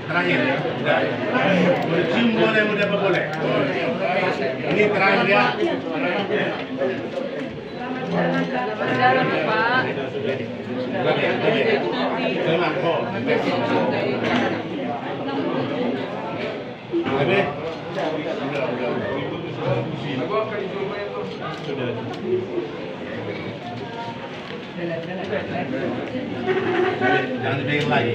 terakhir ya. Udah. Boleh cium boleh, udah apa boleh. Ini terakhir ya. Jalan Pak. Terima jangan dipegang lagi.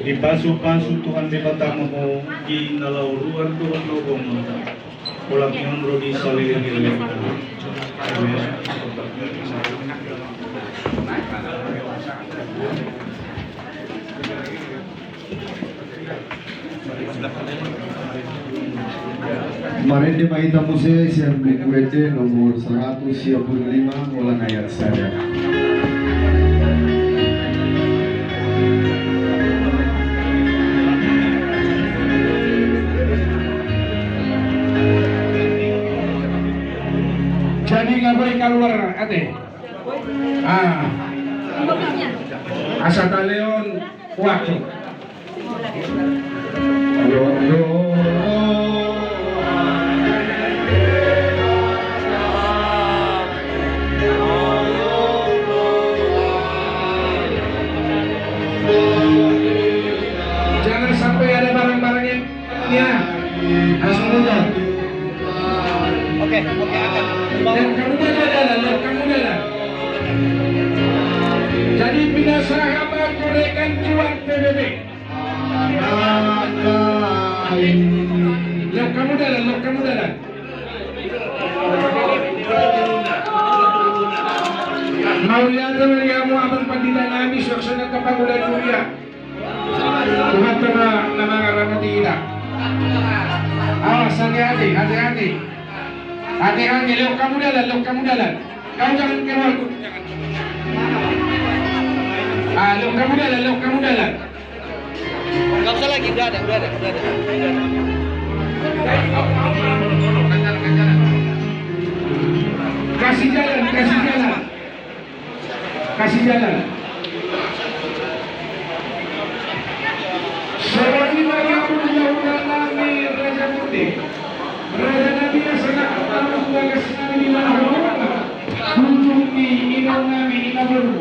Dipasu-pasu Tuhan bebatamu di nalauruan Tuhan lobong ulang yon rodi salilin. Kemarin di Mahita Musik yang BQED nomor 135 mulai ayat saya. Jadi nggak boleh keluar ate. Asa taleon waktu. Jangan sampai ada barang-barang yang langsung mundur. Oke, akan. Dan kamu jalan. Jadi bila sahabat korekan cuan PBB. Lok kamu jalan. Mau lihat teman kamu abang pandita nami suasana kepangulan mulia. Tuhan tengah nama karena tidak. Awas hati-hati. Hati-hati, lok kamu jalan. Kau jangan keluar. Lok kamu jalan. Enggak usah lagi, udah ada. Kasih jalan. Selagi aku menjauhkan nami Raja Putih. Raja Nabi Asana Atamu Bagas Nami di mana kunjungi inang nami inabaru.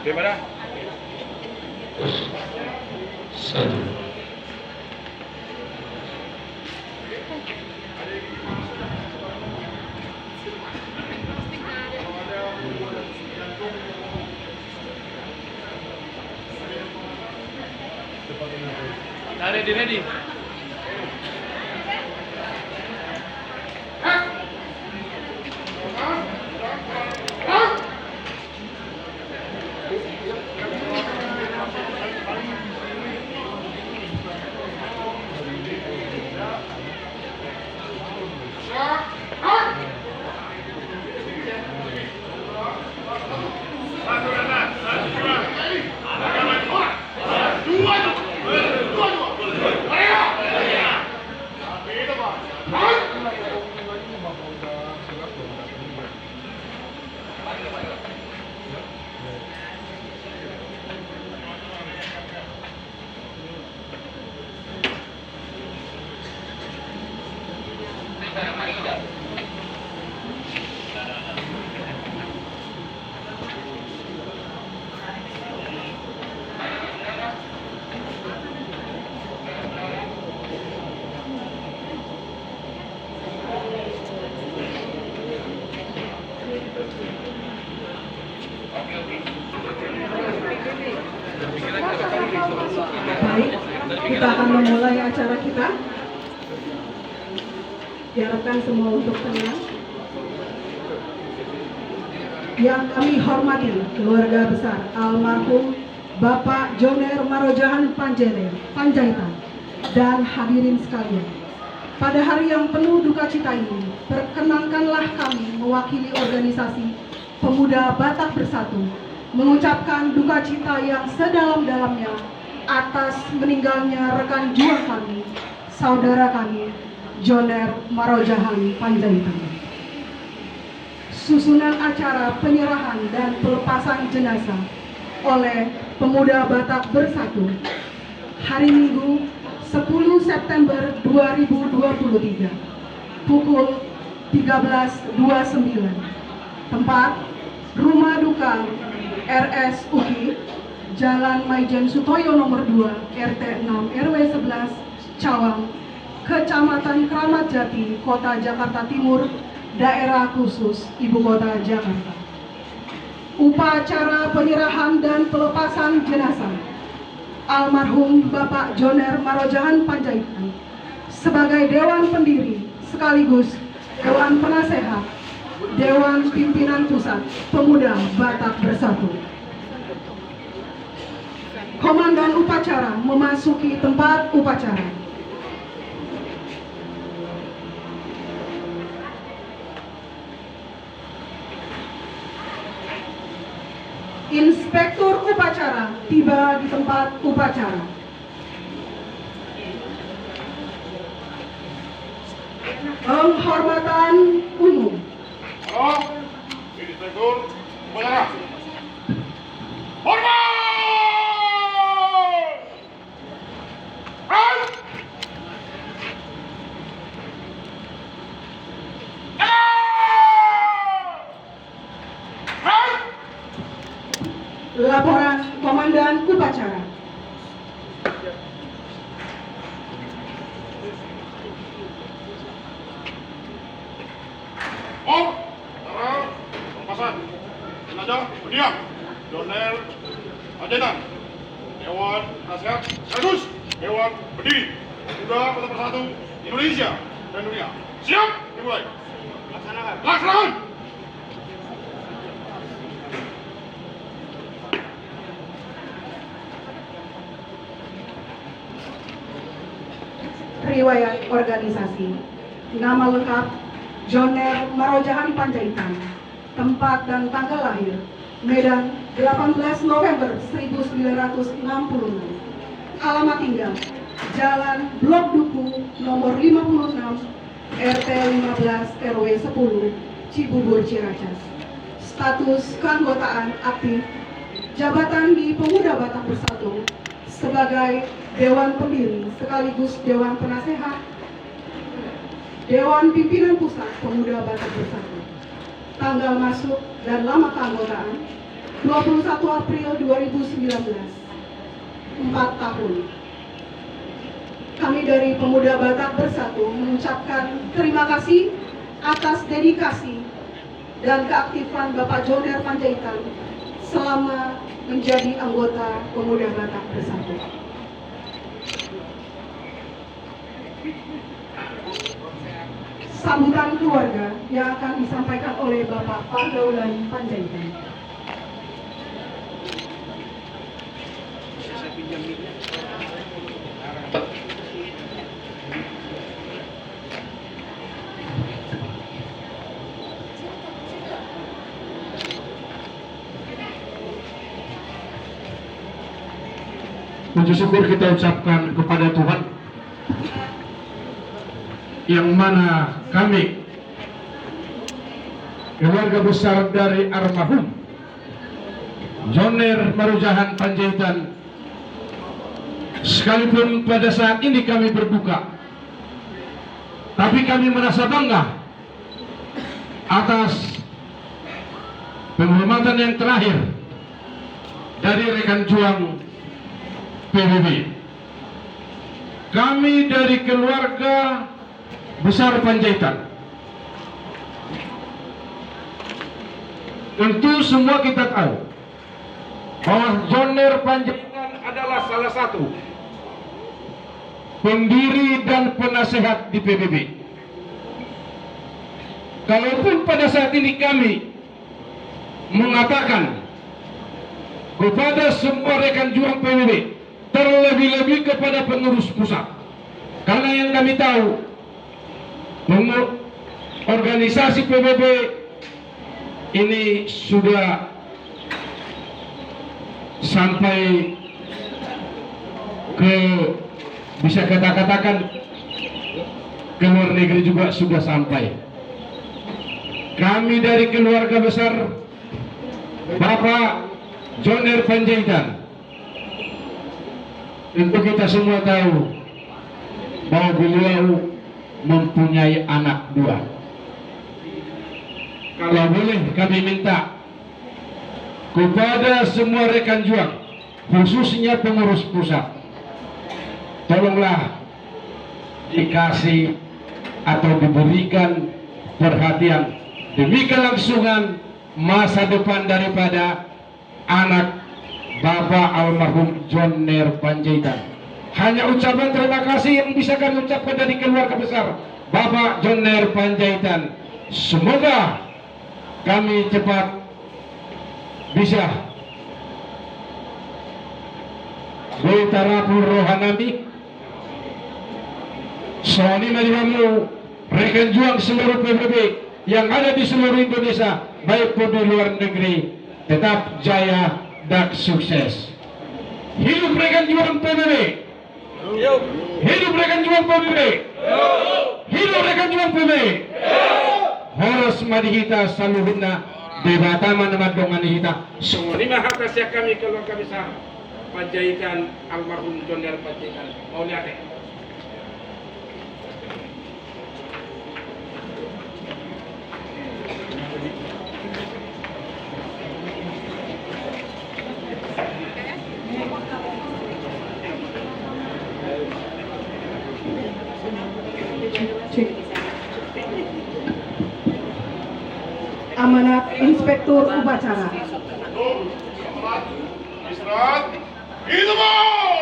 Gimana? Satu. Ready. Baik, kita akan memulai acara kita. Diharapkan semua untuk tenang. Yang kami hormati keluarga besar almarhum Bapak Joner Marojahan Panjaitan dan hadirin sekalian. Pada hari yang penuh duka cita ini, perkenankanlah kami mewakili organisasi Pemuda Batak Bersatu mengucapkan duka cita yang sedalam-dalamnya atas meninggalnya rekan juang kami, saudara kami, Joner Marojahan Panjaitan. Susunan acara penyerahan dan pelepasan jenazah oleh Pemuda Batak Bersatu hari Minggu 10 September 2023 pukul 13.29. Tempat Rumah Duka RS UKI Jalan Maijen Sutoyo nomor 2 RT 6 RW 11 Cawang, Kecamatan Kramat Jati, Kota Jakarta Timur, Daerah Khusus Ibu Kota Jakarta. Upacara penyerahan dan pelepasan jenazah almarhum Bapak Joner Marojahan Panjaitan sebagai Dewan Pendiri sekaligus Dewan Penasehat Dewan Pimpinan Pusat Pemuda Batak Bersatu. Komandan upacara memasuki tempat upacara. Inspektur upacara tiba di tempat upacara. Penghormatan umum. Inspektur upacara. Hormat! Laporan Komandan Upacara. Tara, pelepasan jenazah berdiam Joner Panjaitan, Dewan Penasehat sekaligus Dewan Pendiri Pemuda Batak Bersatu Indonesia dan dunia. Siap dimulai. Laksanakan. Riwayat organisasi. Nama lengkap Joner Marojahan Panjaitan. Tempat dan tanggal lahir Medan 18 November 1966. Alamat tinggal Jalan Blok Duku nomor 56 RT 15 RW 10 Cibubur Ciracas. Status keanggotaan aktif. Jabatan di Pemuda Batak Bersatu sebagai Dewan Pendiri sekaligus Dewan Penasehat Dewan Pimpinan Pusat Pemuda Batak Bersatu. Tanggal masuk dan lama keanggotaan 21 April 2019. 4 tahun. Kami dari Pemuda Batak Bersatu mengucapkan terima kasih atas dedikasi dan keaktifan Bapak Joner Panjaitan selama menjadi anggota Pemuda Batak Bersatu. Sambutan keluarga yang akan disampaikan oleh Bapak Pagaulan Panjaitan. Puji syukur kita ucapkan kepada Tuhan yang mana kami keluarga besar dari almarhum Joner Marojahan Panjaitan, sekalipun pada saat ini kami berduka, tapi kami merasa bangga atas penghormatan yang terakhir dari rekan juang PBB. Kami dari keluarga besar Panjaitan, tentu semua kita tahu bahwa Joner Panjaitan adalah salah satu pendiri dan penasehat di PBB. Kalaupun pada saat ini kami mengatakan kepada semua rekan juang PBB, terlebih-lebih kepada pengurus pusat, karena yang kami tahu organisasi PBB ini sudah sampai ke, bisa kita katakan, ke luar negeri juga sudah sampai. Kami dari keluarga besar Bapak Joner Panjaitan, tentu kita semua tahu bahwa beliau mempunyai anak 2. Kalau boleh kami minta kepada semua rekan juang, khususnya pengurus pusat, tolonglah dikasih atau diberikan perhatian demi kelangsungan masa depan daripada anak Bapak almarhum Joner Panjaitan. Hanya ucapan terima kasih yang bisa kami ucapkan dari keluarga besar Bapak Joner Panjaitan. Semoga kami cepat bisa Goitarapul Rohanami Soni Marihamu, rekan juang seluruh PBB yang ada di seluruh Indonesia, baik pun di luar negeri, tetap jaya dan sukses. Hidup rekan juang PBB. Hidup rekan juang PBB. Hidup rekan juang PBB. Harus madihita saluhuna debata manadongan hita. Semua hatasya kami keluarga besar Panjaitan almarhum Joner Panjaitan. Mau lihat ya? Amanat Inspektur Upacara. Istirahat. Itu mau.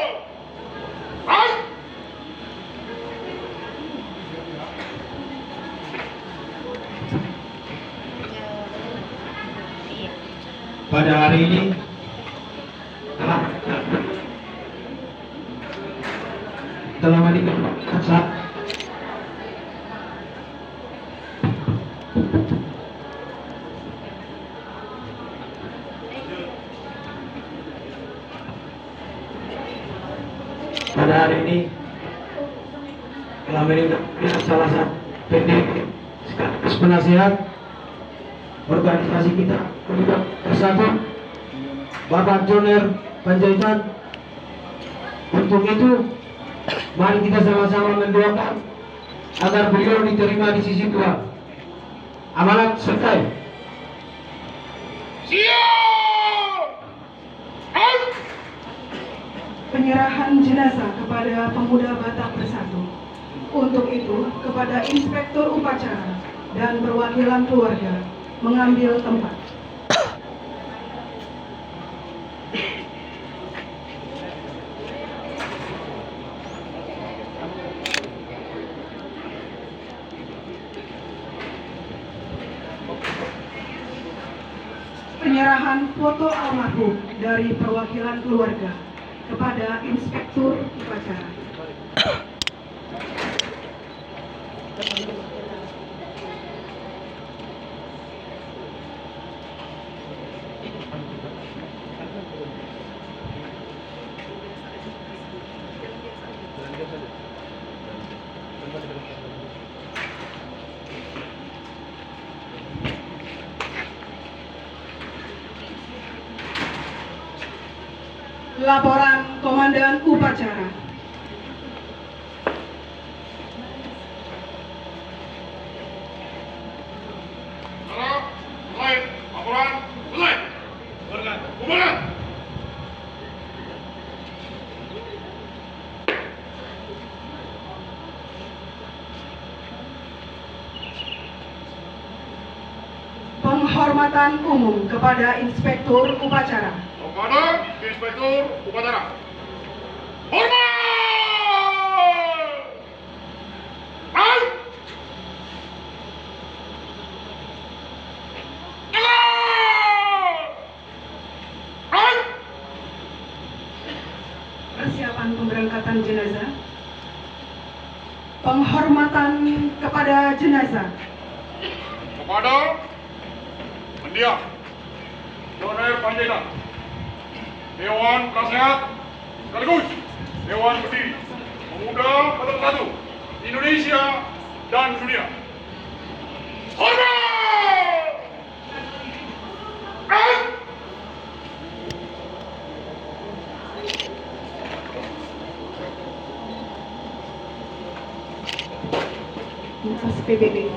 Pada hari ini telah meningkat pada hari ini telah meninggal salah satu pendiri sekaligus penasehat organisasi kita Pemuda Bersatu, Bapak Joner Panjaitan, Untuk itu, mari kita sama-sama mendoakan agar beliau diterima di sisi Tuhan. Amanat selesai. Penyerahan jenazah kepada pemuda Batak Bersatu. Untuk itu, kepada Inspektur Upacara dan perwakilan keluarga mengambil tempat. Penyerahan foto almarhum dari perwakilan keluarga kepada Inspektur Upacara. Laporan Komandan Upacara. Mulai, laporan, mulai. Kumpulkan. Penghormatan umum kepada Inspektur Upacara. Kepada Inspektur Upacara. Hormat! Baik! Baik! Persiapan pemberangkatan jenazah. Penghormatan kepada jenazah. Kepada mendiang Joner Panjaitan, Dewan Penasehat sekaligus Dewan Berdiri Pemuda Batak Bersatu Indonesia dan dunia. Hormat! Lintas PBB.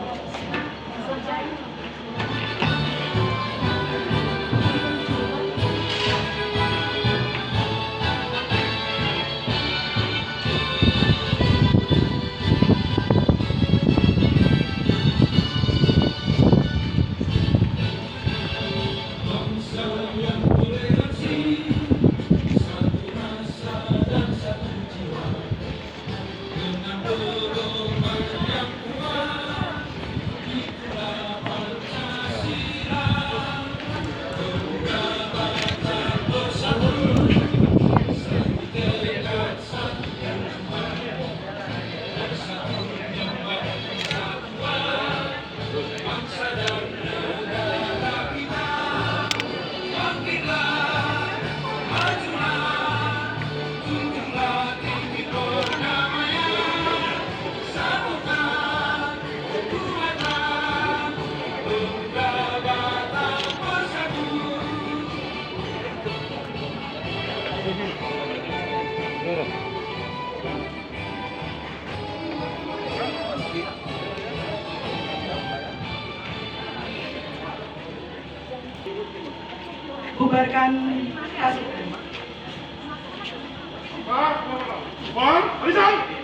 Bubarkan pasukan. Bang, Alisan!